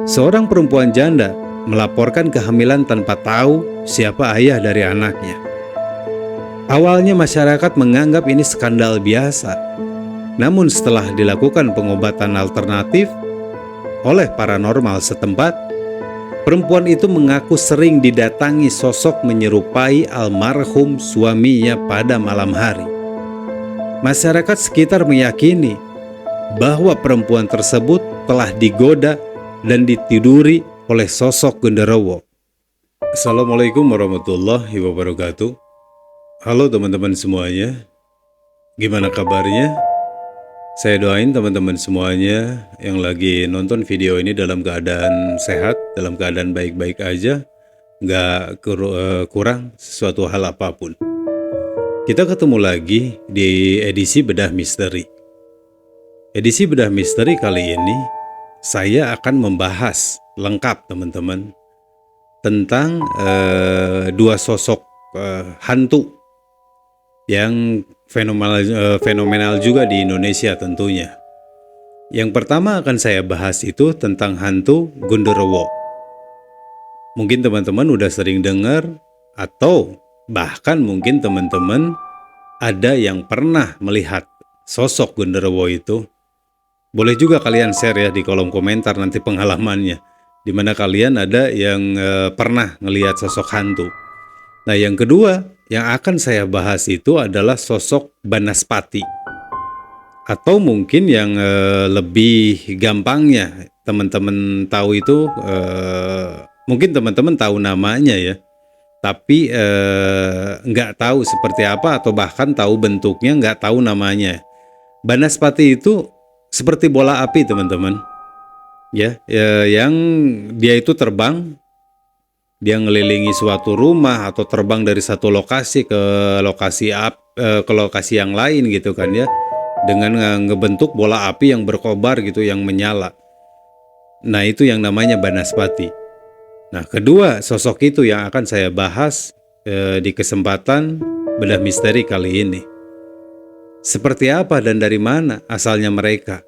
Seorang perempuan janda melaporkan kehamilan tanpa tahu siapa ayah dari anaknya. Awalnya masyarakat menganggap ini skandal biasa. Namun setelah dilakukan pengobatan alternatif oleh paranormal setempat, perempuan itu mengaku sering didatangi sosok menyerupai almarhum suaminya pada malam hari. Masyarakat sekitar meyakini bahwa perempuan tersebut telah digoda dan ditiduri oleh sosok genderuwo. Assalamualaikum warahmatullahi wabarakatuh. Halo teman-teman semuanya, gimana kabarnya? Saya doain teman-teman semuanya yang lagi nonton video ini dalam keadaan sehat, dalam keadaan baik-baik aja, nggak kurang sesuatu hal apapun. Kita ketemu lagi di edisi Bedah Misteri. Edisi Bedah Misteri kali ini, saya akan membahas lengkap teman-teman tentang dua sosok hantu yang fenomenal juga di Indonesia tentunya. Yang pertama akan saya bahas itu tentang hantu genderuwo. Mungkin teman-teman udah sering dengar atau bahkan mungkin teman-teman ada yang pernah melihat sosok genderuwo itu. Boleh juga kalian share ya di kolom komentar nanti pengalamannya, di mana kalian ada yang pernah ngelihat sosok hantu. Nah, yang kedua yang akan saya bahas itu adalah sosok Banaspati. Atau mungkin yang lebih gampangnya teman-teman tahu itu, mungkin teman-teman tahu namanya ya, tapi nggak tahu seperti apa atau bahkan tahu bentuknya, nggak tahu namanya. Banaspati itu seperti bola api teman-teman, ya, yang dia itu terbang. Dia ngelilingi suatu rumah atau terbang dari satu lokasi ke lokasi yang lain gitu kan ya, dengan ngebentuk bola api yang berkobar gitu, yang menyala. Nah, itu yang namanya Banaspati. Nah, kedua sosok itu yang akan saya bahas di kesempatan Bedah Misteri kali ini. Seperti apa dan dari mana asalnya mereka?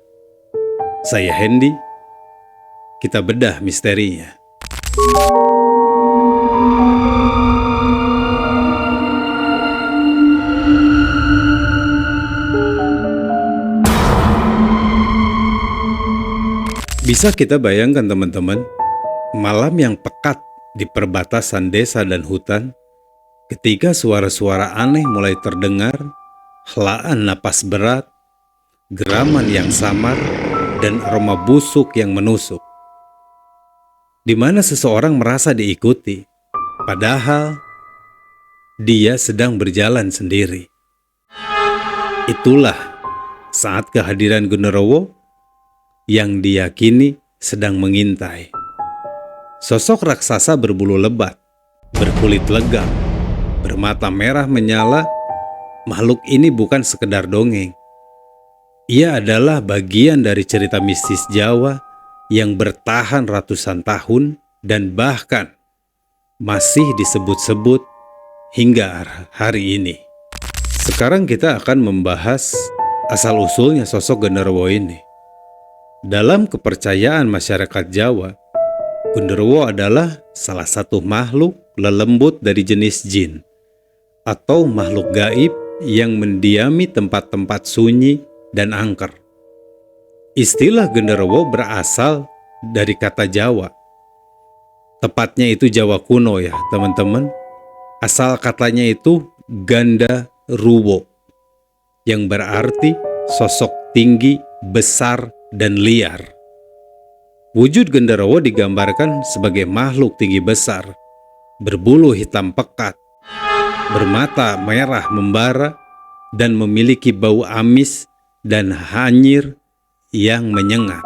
Saya Hendy, kita bedah misterinya. Bisa kita bayangkan teman-teman, malam yang pekat di perbatasan desa dan hutan, ketika suara-suara aneh mulai terdengar, helaan napas berat, geraman yang samar, dan aroma busuk yang menusuk. Di mana seseorang merasa diikuti, padahal dia sedang berjalan sendiri. Itulah saat kehadiran genderuwo yang diyakini sedang mengintai. Sosok raksasa berbulu lebat, berkulit legam, bermata merah menyala. Makhluk ini bukan sekedar dongeng. Ia adalah bagian dari cerita mistis Jawa yang bertahan ratusan tahun dan bahkan masih disebut-sebut hingga hari ini. Sekarang kita akan membahas asal-usulnya sosok genderuwo ini. Dalam kepercayaan masyarakat Jawa, genderuwo adalah salah satu makhluk lelembut dari jenis jin atau makhluk gaib yang mendiami tempat-tempat sunyi dan angker. Istilah genderuwo berasal dari kata Jawa. Tepatnya itu Jawa kuno ya teman-teman. Asal katanya itu ganda ruwo, yang berarti sosok tinggi, besar, dan liar. Wujud genderuwo digambarkan sebagai makhluk tinggi besar, berbulu hitam pekat, bermata merah membara, dan memiliki bau amis dan hanyir yang menyengat.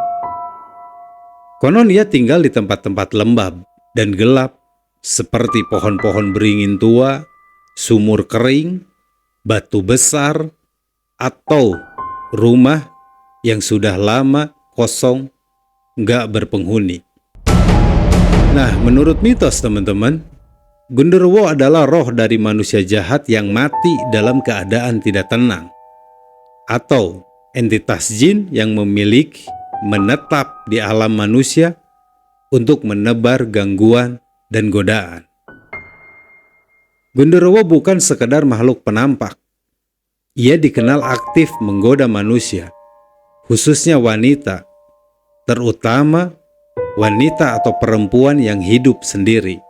Konon ia tinggal di tempat-tempat lembab dan gelap seperti pohon-pohon beringin tua, sumur kering, batu besar, atau rumah yang sudah lama kosong, nggak berpenghuni. Nah, menurut mitos teman-teman, genderuwo adalah roh dari manusia jahat yang mati dalam keadaan tidak tenang, atau entitas jin yang memiliki menetap di alam manusia untuk menebar gangguan dan godaan. Genderuwo bukan sekedar makhluk penampak. Ia dikenal aktif menggoda manusia, khususnya wanita, terutama wanita atau perempuan yang hidup sendiri.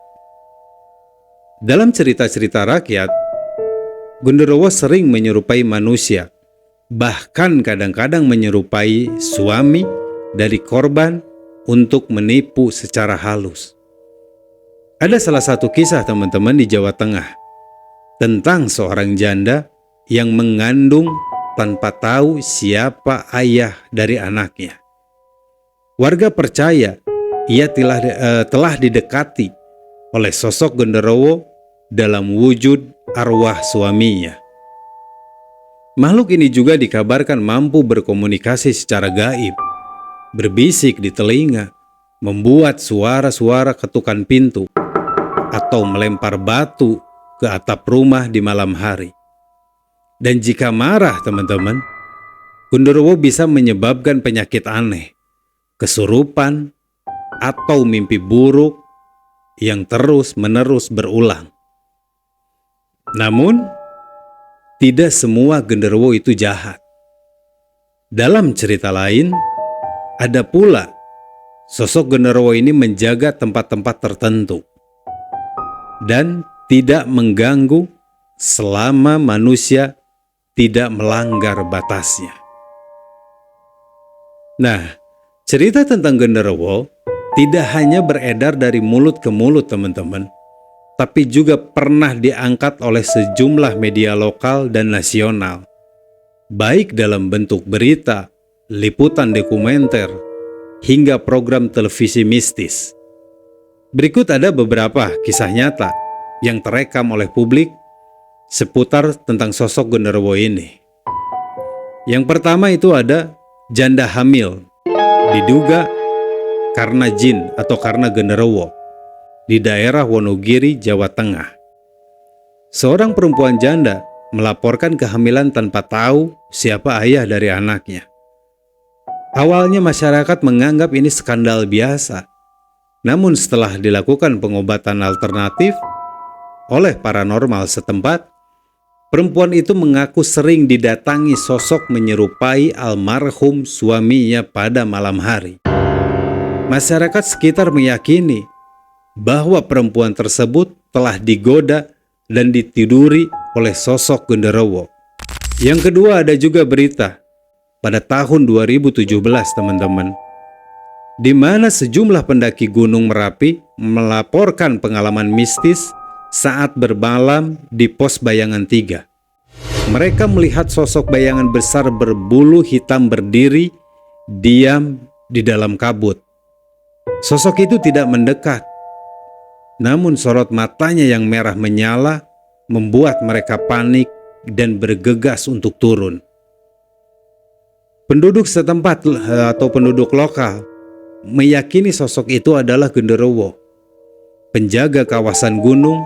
Dalam cerita-cerita rakyat, genderuwo sering menyerupai manusia, bahkan kadang-kadang menyerupai suami dari korban untuk menipu secara halus. Ada salah satu kisah teman-teman di Jawa Tengah tentang seorang janda yang mengandung tanpa tahu siapa ayah dari anaknya. Warga percaya ia telah didekati oleh sosok genderuwo dalam wujud arwah suaminya. Makhluk ini juga dikabarkan mampu berkomunikasi secara gaib, berbisik di telinga, membuat suara-suara ketukan pintu, atau melempar batu ke atap rumah di malam hari. Dan jika marah teman-teman, genderuwo bisa menyebabkan penyakit aneh, kesurupan, atau mimpi buruk yang terus-menerus berulang. Namun, tidak semua genderuwo itu jahat. Dalam cerita lain, ada pula sosok genderuwo ini menjaga tempat-tempat tertentu dan tidak mengganggu selama manusia tidak melanggar batasnya. Nah, cerita tentang genderuwo tidak hanya beredar dari mulut ke mulut teman-teman, tapi juga pernah diangkat oleh sejumlah media lokal dan nasional, baik dalam bentuk berita, liputan dokumenter, hingga program televisi mistis. Berikut ada beberapa kisah nyata yang terekam oleh publik seputar tentang sosok genderuwo ini. Yang pertama itu ada janda hamil, diduga karena jin atau karena genderuwo, di daerah Wonogiri, Jawa Tengah. Seorang perempuan janda melaporkan kehamilan tanpa tahu siapa ayah dari anaknya. Awalnya masyarakat menganggap ini skandal biasa. Namun setelah dilakukan pengobatan alternatif oleh paranormal setempat, perempuan itu mengaku sering didatangi sosok menyerupai almarhum suaminya pada malam hari. Masyarakat sekitar meyakini bahwa perempuan tersebut telah digoda dan ditiduri oleh sosok genderuwo. Yang kedua, ada juga berita pada tahun 2017 teman-teman, di mana sejumlah pendaki Gunung Merapi melaporkan pengalaman mistis saat bermalam di pos bayangan 3. Mereka melihat sosok bayangan besar berbulu hitam berdiri diam di dalam kabut. Sosok itu tidak mendekat, namun sorot matanya yang merah menyala membuat mereka panik dan bergegas untuk turun. Penduduk setempat atau penduduk lokal meyakini sosok itu adalah genderuwo, penjaga kawasan gunung,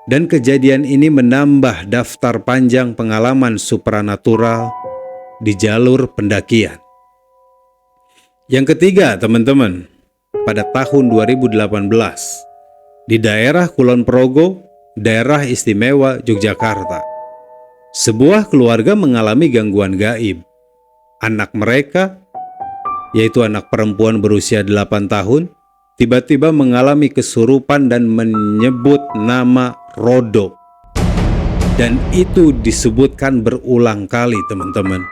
dan kejadian ini menambah daftar panjang pengalaman supranatural di jalur pendakian. Yang ketiga, teman-teman, pada tahun 2018, di daerah Kulon Progo, daerah istimewa Yogyakarta, sebuah keluarga mengalami gangguan gaib. Anak mereka, yaitu anak perempuan berusia 8 tahun, tiba-tiba mengalami kesurupan dan menyebut nama Rodo. Dan itu disebutkan berulang kali teman-teman.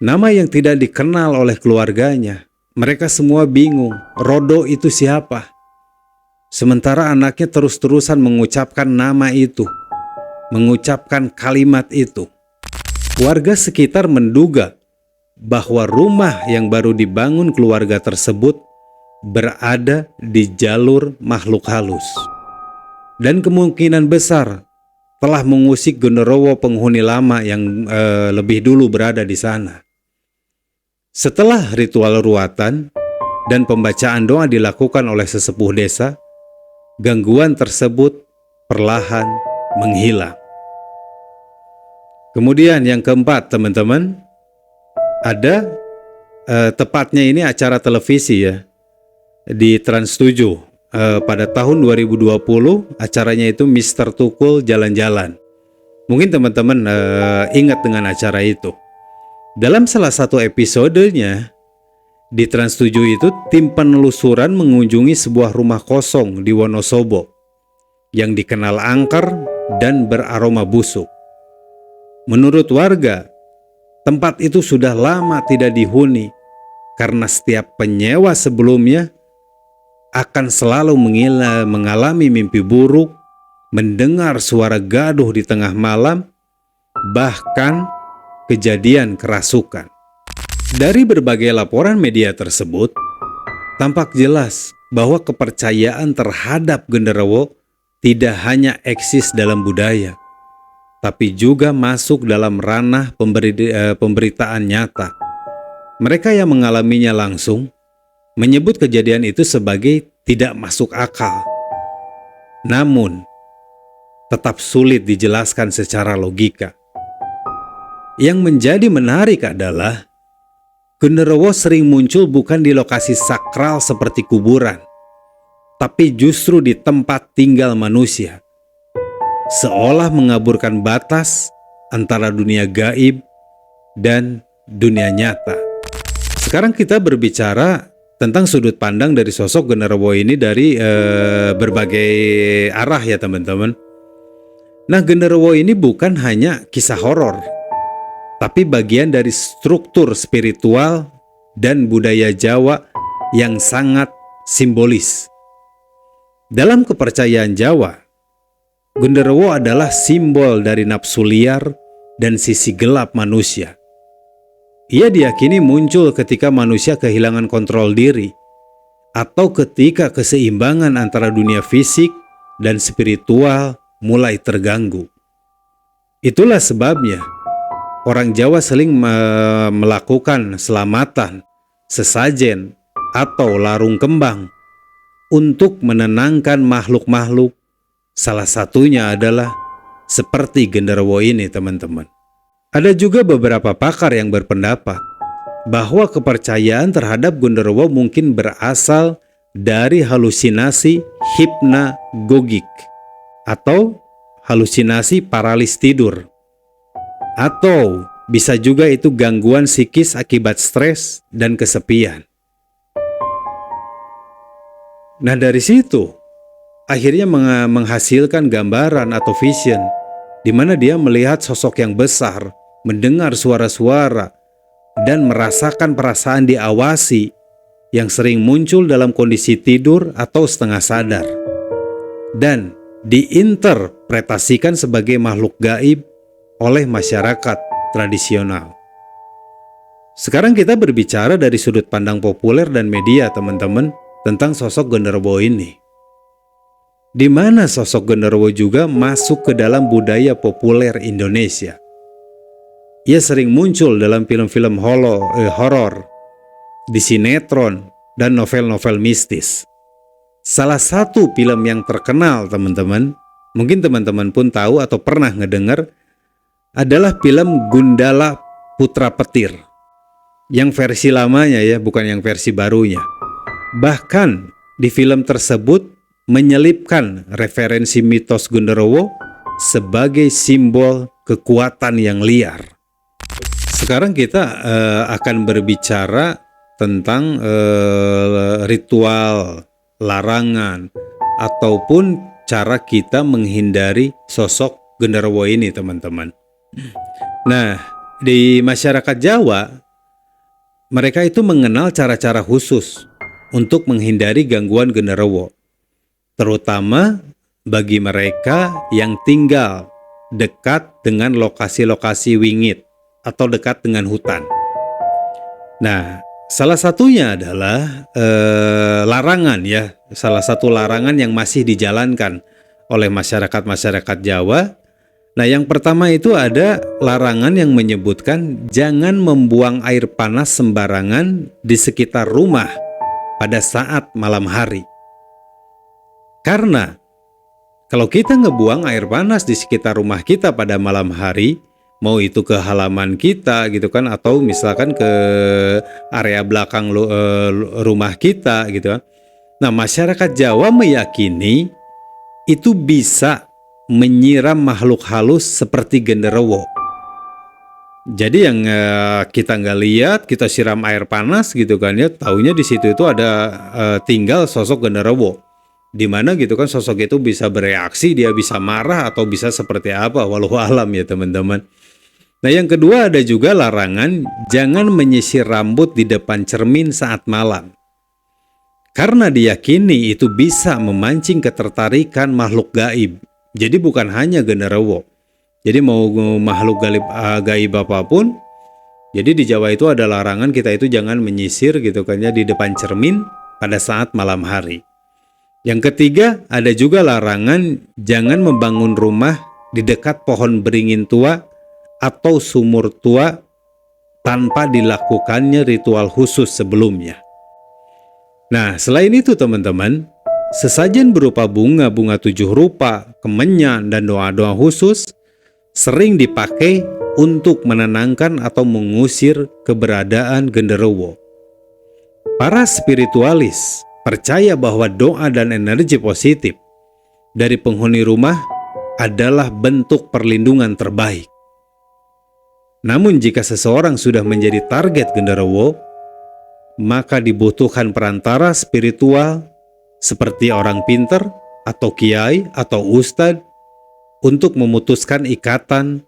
Nama yang tidak dikenal oleh keluarganya. Mereka semua bingung, Rodo itu siapa? Sementara anaknya terus-terusan mengucapkan nama itu, mengucapkan kalimat itu. Warga sekitar menduga bahwa rumah yang baru dibangun keluarga tersebut berada di jalur makhluk halus, dan kemungkinan besar telah mengusik genderuwo penghuni lama yang lebih dulu berada di sana. Setelah ritual ruatan dan pembacaan doa dilakukan oleh sesepuh desa, gangguan tersebut perlahan menghilang. Kemudian yang keempat teman-teman, ada tepatnya ini acara televisi ya, di Trans 7 pada tahun 2020. Acaranya itu Mister Tukul Jalan-Jalan. Mungkin teman-teman ingat dengan acara itu. Dalam salah satu episodenya di Trans 7 itu, tim penelusuran mengunjungi sebuah rumah kosong di Wonosobo yang dikenal angker dan beraroma busuk. Menurut warga, tempat itu sudah lama tidak dihuni karena setiap penyewa sebelumnya akan selalu mengalami mimpi buruk, mendengar suara gaduh di tengah malam, bahkan kejadian kerasukan. Dari berbagai laporan media tersebut, tampak jelas bahwa kepercayaan terhadap genderuwo tidak hanya eksis dalam budaya, tapi juga masuk dalam ranah pemberitaan nyata. Mereka yang mengalaminya langsung menyebut kejadian itu sebagai tidak masuk akal. Namun, tetap sulit dijelaskan secara logika. Yang menjadi menarik adalah genderuwo sering muncul bukan di lokasi sakral seperti kuburan, tapi justru di tempat tinggal manusia, seolah mengaburkan batas antara dunia gaib dan dunia nyata. Sekarang kita berbicara tentang sudut pandang dari sosok genderuwo ini dari berbagai arah ya teman-teman. Nah, genderuwo ini bukan hanya kisah horor, tapi bagian dari struktur spiritual dan budaya Jawa yang sangat simbolis. Dalam kepercayaan Jawa, genderuwo adalah simbol dari nafsu liar dan sisi gelap manusia. Ia diyakini muncul ketika manusia kehilangan kontrol diri atau ketika keseimbangan antara dunia fisik dan spiritual mulai terganggu. Itulah sebabnya orang Jawa sering melakukan selamatan, sesajen, atau larung kembang untuk menenangkan makhluk-makhluk. Salah satunya adalah seperti genderuwo ini, teman-teman. Ada juga beberapa pakar yang berpendapat bahwa kepercayaan terhadap genderuwo mungkin berasal dari halusinasi hipnagogik atau halusinasi paralis tidur, atau bisa juga itu gangguan psikis akibat stres dan kesepian. Nah, dari situ akhirnya menghasilkan gambaran atau vision di mana dia melihat sosok yang besar, mendengar suara-suara, dan merasakan perasaan diawasi yang sering muncul dalam kondisi tidur atau setengah sadar, dan diinterpretasikan sebagai makhluk gaib oleh masyarakat tradisional. Sekarang kita berbicara dari sudut pandang populer dan media, teman-teman, tentang sosok genderuwo ini. Di mana sosok genderuwo juga masuk ke dalam budaya populer Indonesia. Ia sering muncul dalam film-film horor, di sinetron, dan novel-novel mistis. Salah satu film yang terkenal, teman-teman, mungkin teman-teman pun tahu atau pernah ngedengar, adalah film Gundala Putra Petir. Yang versi lamanya ya, bukan yang versi barunya. Bahkan di film tersebut menyelipkan referensi mitos genderuwo sebagai simbol kekuatan yang liar. Sekarang kita akan berbicara tentang ritual, larangan, ataupun cara kita menghindari sosok genderuwo ini, teman-teman. Nah, di masyarakat Jawa, mereka itu mengenal cara-cara khusus untuk menghindari gangguan genderuwo, terutama bagi mereka yang tinggal dekat dengan lokasi-lokasi wingit atau dekat dengan hutan. Nah, salah satunya adalah larangan ya, salah satu larangan yang masih dijalankan oleh masyarakat Jawa. Nah, yang pertama itu ada larangan yang menyebutkan jangan membuang air panas sembarangan di sekitar rumah pada saat malam hari. Karena kalau kita ngebuang air panas di sekitar rumah kita pada malam hari, mau itu ke halaman kita gitu kan, atau misalkan ke area belakang rumah kita gitu kan, Nah, masyarakat Jawa meyakini itu bisa menyiram makhluk halus seperti genderuwo. Jadi yang kita nggak lihat, kita siram air panas gitu kan ya, taunya di situ itu ada tinggal sosok genderuwo. Di mana gitu kan sosok itu bisa bereaksi, dia bisa marah atau bisa seperti apa, walau alam ya teman-teman. Nah, yang kedua ada juga larangan jangan menyisir rambut di depan cermin saat malam. Karena diyakini itu bisa memancing ketertarikan makhluk gaib. Jadi bukan hanya genderuwo. Jadi mau makhluk gaib apapun, jadi di Jawa itu ada larangan kita itu jangan menyisir gitu kan ya di depan cermin pada saat malam hari. Yang ketiga ada juga larangan jangan membangun rumah di dekat pohon beringin tua atau sumur tua tanpa dilakukannya ritual khusus sebelumnya. Nah, selain itu teman-teman, sesajen berupa bunga-bunga 7 rupa, kemenyan, dan doa-doa khusus sering dipakai untuk menenangkan atau mengusir keberadaan genderuwo. Para spiritualis percaya bahwa doa dan energi positif dari penghuni rumah adalah bentuk perlindungan terbaik. Namun jika seseorang sudah menjadi target genderuwo, maka dibutuhkan perantara spiritual seperti orang pintar atau kiai atau ustadz untuk memutuskan ikatan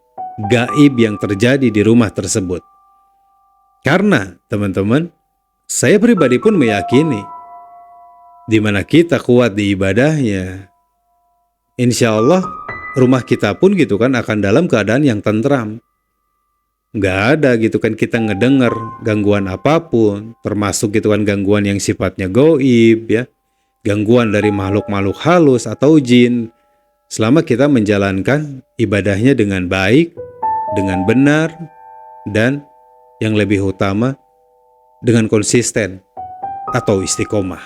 gaib yang terjadi di rumah tersebut. Karena teman-teman, saya pribadi pun meyakini di mana kita kuat di ibadahnya, insya Allah rumah kita pun gitu kan akan dalam keadaan yang tentram. Nggak ada gitu kan kita ngedengar gangguan apapun, termasuk gitu kan gangguan yang sifatnya gaib ya, gangguan dari makhluk-makhluk halus atau jin. Selama kita menjalankan ibadahnya dengan baik, dengan benar, dan yang lebih utama dengan konsisten atau istiqomah.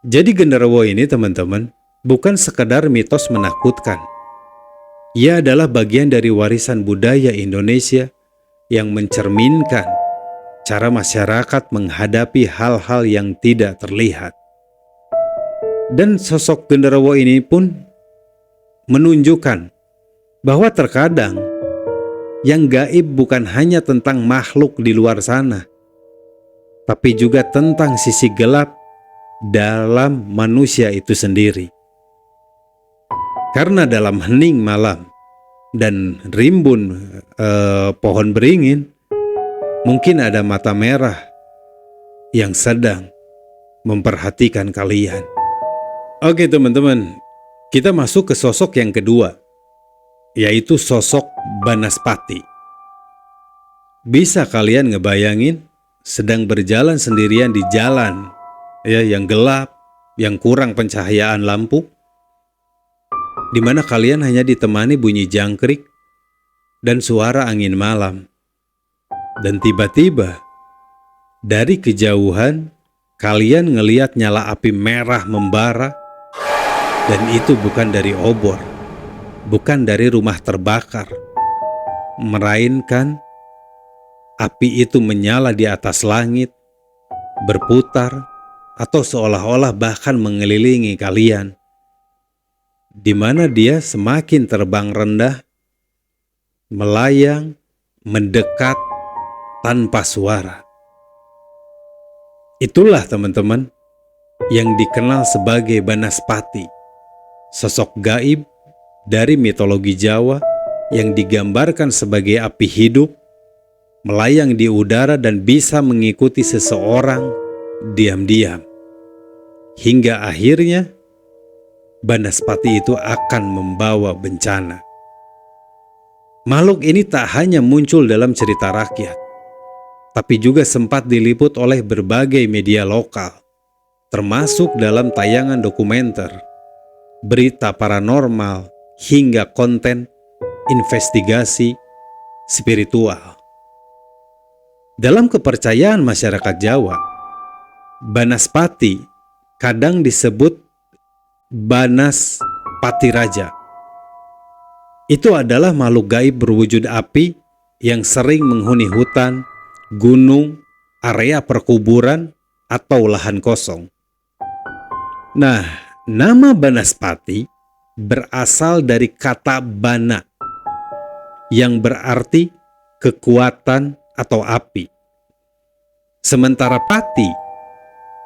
Jadi genderuwo ini teman-teman bukan sekedar mitos menakutkan. Ia adalah bagian dari warisan budaya Indonesia yang mencerminkan cara masyarakat menghadapi hal-hal yang tidak terlihat. Dan sosok genderuwo ini pun menunjukkan bahwa terkadang yang gaib bukan hanya tentang makhluk di luar sana, tapi juga tentang sisi gelap dalam manusia itu sendiri. Karena dalam hening malam dan rimbun pohon beringin, mungkin ada mata merah yang sedang memperhatikan kalian. Oke teman-teman, kita masuk ke sosok yang kedua, yaitu sosok Banaspati. Bisa kalian ngebayangin sedang berjalan sendirian di jalan ya yang gelap, yang kurang pencahayaan lampu, di mana kalian hanya ditemani bunyi jangkrik dan suara angin malam. Dan tiba-tiba dari kejauhan kalian ngelihat nyala api merah membara. Dan itu bukan dari obor, bukan dari rumah terbakar, melainkan api itu menyala di atas langit, berputar, atau seolah-olah bahkan mengelilingi kalian, di mana dia semakin terbang rendah, melayang, mendekat tanpa suara. Itulah teman-teman yang dikenal sebagai Banaspati. Sosok gaib dari mitologi Jawa yang digambarkan sebagai api hidup, melayang di udara dan bisa mengikuti seseorang diam-diam. Hingga akhirnya Banaspati itu akan membawa bencana. Makhluk ini tak hanya muncul dalam cerita rakyat, tapi juga sempat diliput oleh berbagai media lokal, termasuk dalam tayangan dokumenter, berita paranormal, hingga konten investigasi spiritual. Dalam kepercayaan masyarakat Jawa, Banaspati kadang disebut Banas Patiraja. Itu adalah makhluk gaib berwujud api yang sering menghuni hutan, gunung, area perkuburan, atau lahan kosong. Nah, nama Banaspati berasal dari kata bana yang berarti kekuatan atau api. Sementara pati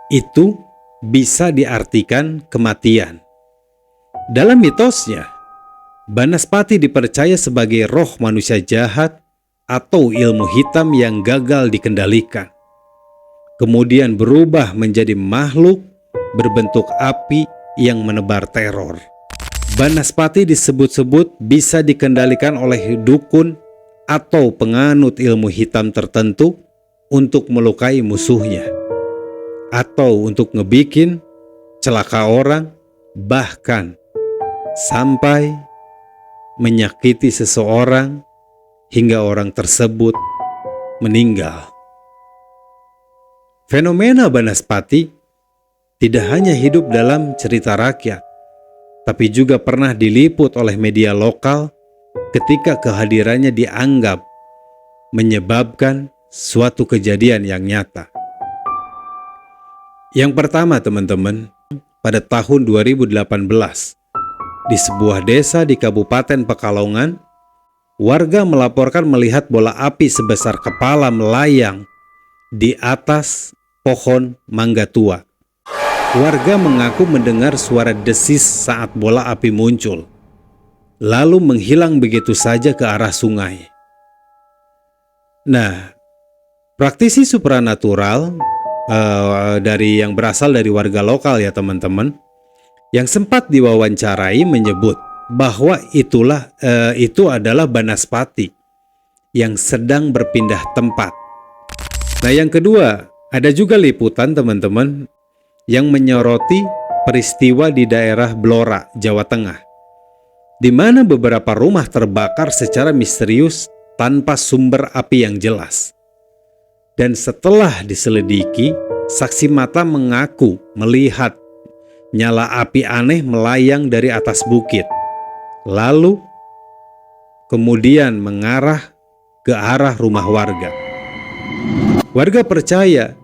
itu bisa diartikan kematian. Dalam mitosnya, Banaspati dipercaya sebagai roh manusia jahat atau ilmu hitam yang gagal dikendalikan. Kemudian berubah menjadi makhluk berbentuk api yang menebar teror. Banaspati disebut-sebut bisa dikendalikan oleh dukun atau penganut ilmu hitam tertentu untuk melukai musuhnya, atau untuk ngebikin celaka orang, bahkan sampai menyakiti seseorang hingga orang tersebut meninggal. Fenomena Banaspati tidak hanya hidup dalam cerita rakyat, tapi juga pernah diliput oleh media lokal ketika kehadirannya dianggap menyebabkan suatu kejadian yang nyata. Yang pertama, teman-teman, pada tahun 2018, di sebuah desa di Kabupaten Pekalongan, warga melaporkan melihat bola api sebesar kepala melayang di atas pohon mangga tua. Warga mengaku mendengar suara desis saat bola api muncul, lalu menghilang begitu saja ke arah sungai. Nah, praktisi supranatural dari yang berasal dari warga lokal ya teman-teman, yang sempat diwawancarai menyebut bahwa itu adalah Banaspati yang sedang berpindah tempat. Nah, yang kedua, ada juga liputan teman-teman yang menyoroti peristiwa di daerah Blora, Jawa Tengah, di mana beberapa rumah terbakar secara misterius tanpa sumber api yang jelas. Dan setelah diselidiki, saksi mata mengaku melihat nyala api aneh melayang dari atas bukit, lalu kemudian mengarah ke arah rumah warga. Warga percaya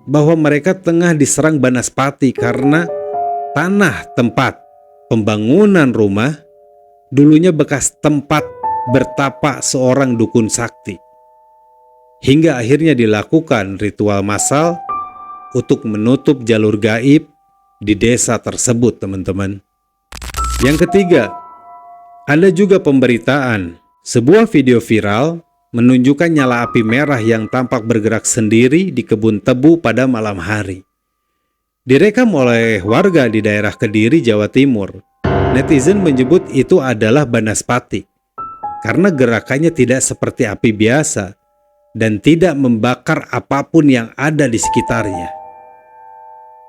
bahwa mereka tengah diserang Banaspati karena tanah tempat pembangunan rumah dulunya bekas tempat bertapa seorang dukun sakti. Hingga akhirnya dilakukan ritual massal untuk menutup jalur gaib di desa tersebut, teman-teman. Yang ketiga, ada juga pemberitaan sebuah video viral menunjukkan nyala api merah yang tampak bergerak sendiri di kebun tebu pada malam hari. Direkam oleh warga di daerah Kediri, Jawa Timur. Netizen menyebut itu adalah Banaspati karena gerakannya tidak seperti api biasa dan tidak membakar apapun yang ada di sekitarnya.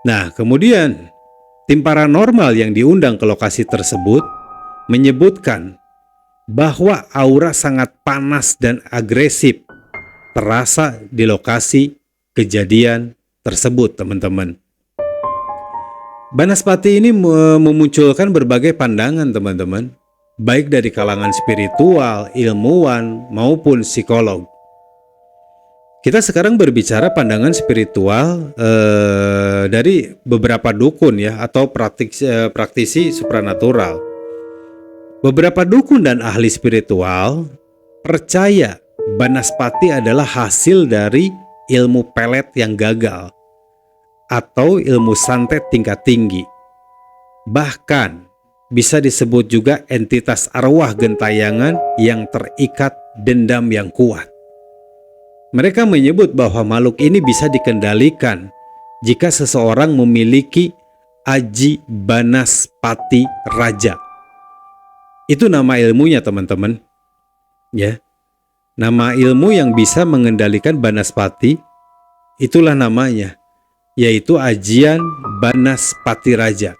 Nah, kemudian tim paranormal yang diundang ke lokasi tersebut menyebutkan bahwa aura sangat panas dan agresif terasa di lokasi kejadian tersebut, teman-teman. Banaspati ini memunculkan berbagai pandangan, teman-teman, baik dari kalangan spiritual, ilmuwan, maupun psikolog. Kita sekarang berbicara pandangan spiritual dari beberapa dukun ya, atau praktisi supranatural. Beberapa dukun dan ahli spiritual percaya Banaspati adalah hasil dari ilmu pelet yang gagal atau ilmu santet tingkat tinggi. Bahkan bisa disebut juga entitas arwah gentayangan yang terikat dendam yang kuat. Mereka menyebut bahwa makhluk ini bisa dikendalikan jika seseorang memiliki Aji Banaspati Raja. Itu nama ilmunya, teman-teman. Ya. Nama ilmu yang bisa mengendalikan Banaspati, itulah namanya, yaitu Ajian Banaspati Raja.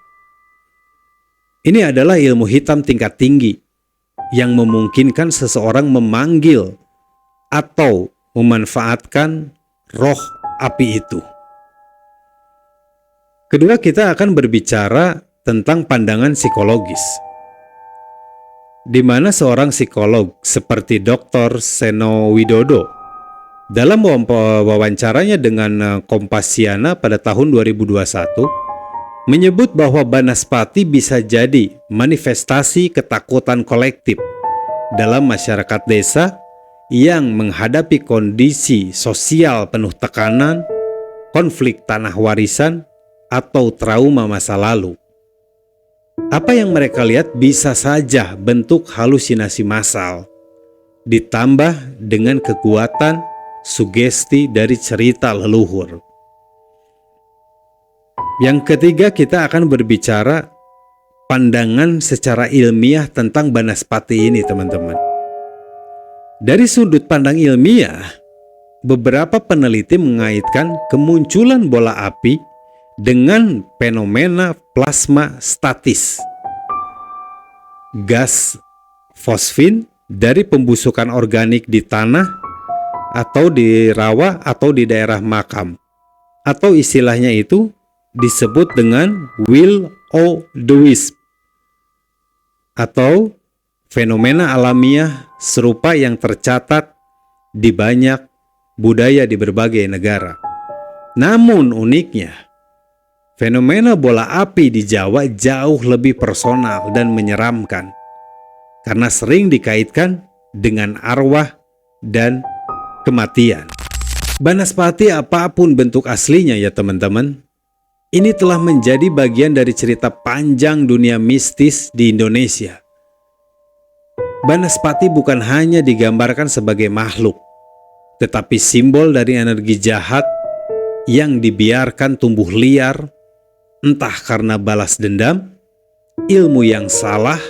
Ini adalah ilmu hitam tingkat tinggi yang memungkinkan seseorang memanggil atau memanfaatkan roh api itu. Kedua, kita akan berbicara tentang pandangan psikologis, di mana seorang psikolog seperti Dr. Seno Widodo dalam wawancaranya dengan Kompasiana pada tahun 2021 menyebut bahwa Banaspati bisa jadi manifestasi ketakutan kolektif dalam masyarakat desa yang menghadapi kondisi sosial penuh tekanan, konflik tanah warisan, atau trauma masa lalu. Apa yang mereka lihat bisa saja bentuk halusinasi massal, ditambah dengan kekuatan sugesti dari cerita leluhur. Yang ketiga, kita akan berbicara pandangan secara ilmiah tentang Banaspati ini, teman-teman. Dari sudut pandang ilmiah, beberapa peneliti mengaitkan kemunculan bola api dengan fenomena plasma statis, gas fosfin dari pembusukan organik di tanah atau di rawa atau di daerah makam, atau istilahnya itu disebut dengan will o' the wisp, atau fenomena alamiah serupa yang tercatat di banyak budaya di berbagai negara. Namun uniknya, fenomena bola api di Jawa jauh lebih personal dan menyeramkan karena sering dikaitkan dengan arwah dan kematian. Banaspati apapun bentuk aslinya ya teman-teman, ini telah menjadi bagian dari cerita panjang dunia mistis di Indonesia. Banaspati bukan hanya digambarkan sebagai makhluk, tetapi simbol dari energi jahat yang dibiarkan tumbuh liar, entah karena balas dendam, ilmu yang salah,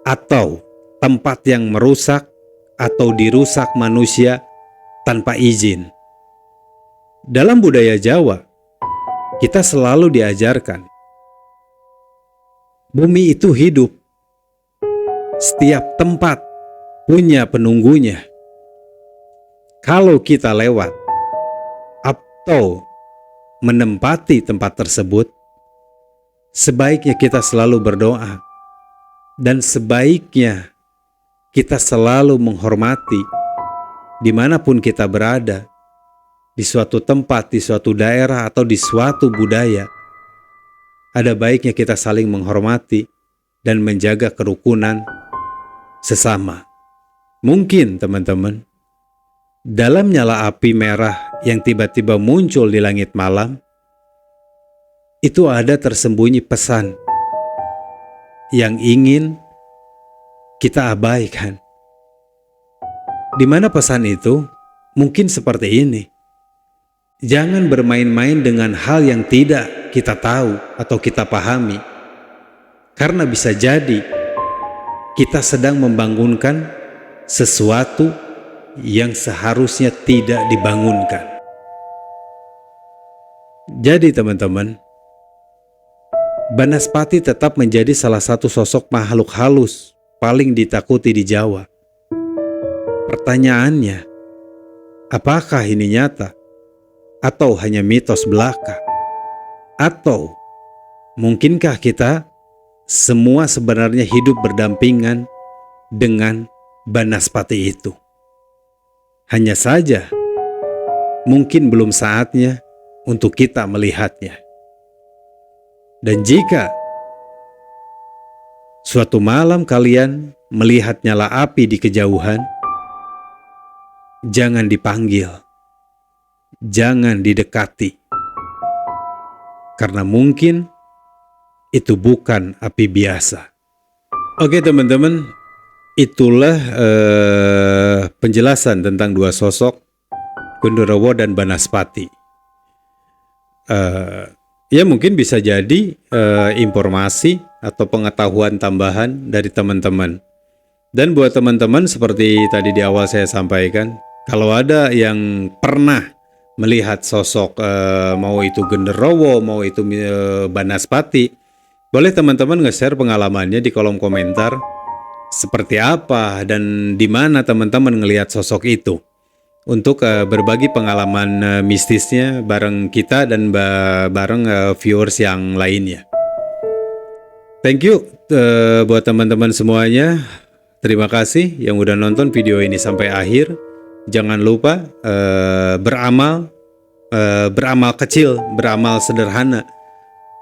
atau tempat yang merusak atau dirusak manusia tanpa izin. Dalam budaya Jawa, kita selalu diajarkan bumi itu hidup. Setiap tempat punya penunggunya. Kalau kita lewat atau menempati tempat tersebut, sebaiknya kita selalu berdoa dan sebaiknya kita selalu menghormati dimanapun kita berada, di suatu tempat, di suatu daerah, atau di suatu budaya. Ada baiknya kita saling menghormati dan menjaga kerukunan sesama. Mungkin teman-teman, dalam nyala api merah yang tiba-tiba muncul di langit malam, itu ada tersembunyi pesan yang ingin kita abaikan. Di mana pesan itu? Mungkin seperti ini. Jangan bermain-main dengan hal yang tidak kita tahu atau kita pahami, karena bisa jadi kita sedang membangunkan sesuatu yang seharusnya tidak dibangunkan. Jadi teman-teman, Banaspati tetap menjadi salah satu sosok makhluk halus paling ditakuti di Jawa. Pertanyaannya, apakah ini nyata? Atau hanya mitos belaka? Atau mungkinkah kita semua sebenarnya hidup berdampingan dengan Banaspati itu? Hanya saja, mungkin belum saatnya untuk kita melihatnya. Dan jika suatu malam kalian melihat nyala api di kejauhan, jangan dipanggil, jangan didekati, karena mungkin itu bukan api biasa. Oke teman-teman, itulah penjelasan tentang dua sosok, Gundurwo dan Banaspati. Ya mungkin bisa jadi informasi atau pengetahuan tambahan dari teman-teman. Dan buat teman-teman, seperti tadi di awal saya sampaikan, kalau ada yang pernah melihat sosok mau itu Gundurwo, mau itu Banaspati, boleh teman-teman nge-share pengalamannya di kolom komentar. Seperti apa dan di mana teman-teman ngelihat sosok itu, untuk berbagi pengalaman mistisnya bareng kita dan bareng viewers yang lainnya. Thank you buat teman-teman semuanya. Terima kasih yang udah nonton video ini sampai akhir. Jangan lupa beramal kecil, beramal sederhana,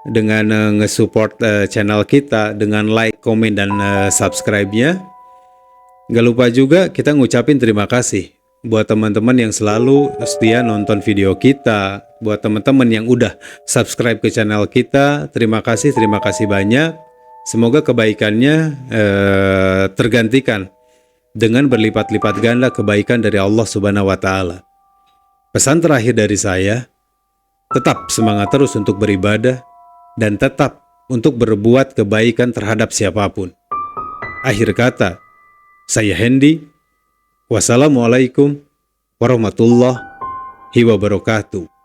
dengan nge-support channel kita dengan like, komen, dan subscribe-nya. Gak lupa juga kita ngucapin terima kasih buat teman-teman yang selalu setia nonton video kita. Buat teman-teman yang udah subscribe ke channel kita, terima kasih banyak. Semoga kebaikannya tergantikan dengan berlipat-lipat ganda kebaikan dari Allah Subhanahu wa Ta'ala. Pesan terakhir dari saya, tetap semangat terus untuk beribadah dan tetap untuk berbuat kebaikan terhadap siapapun. Akhir kata, saya Hendy. Wassalamualaikum warahmatullahi wabarakatuh.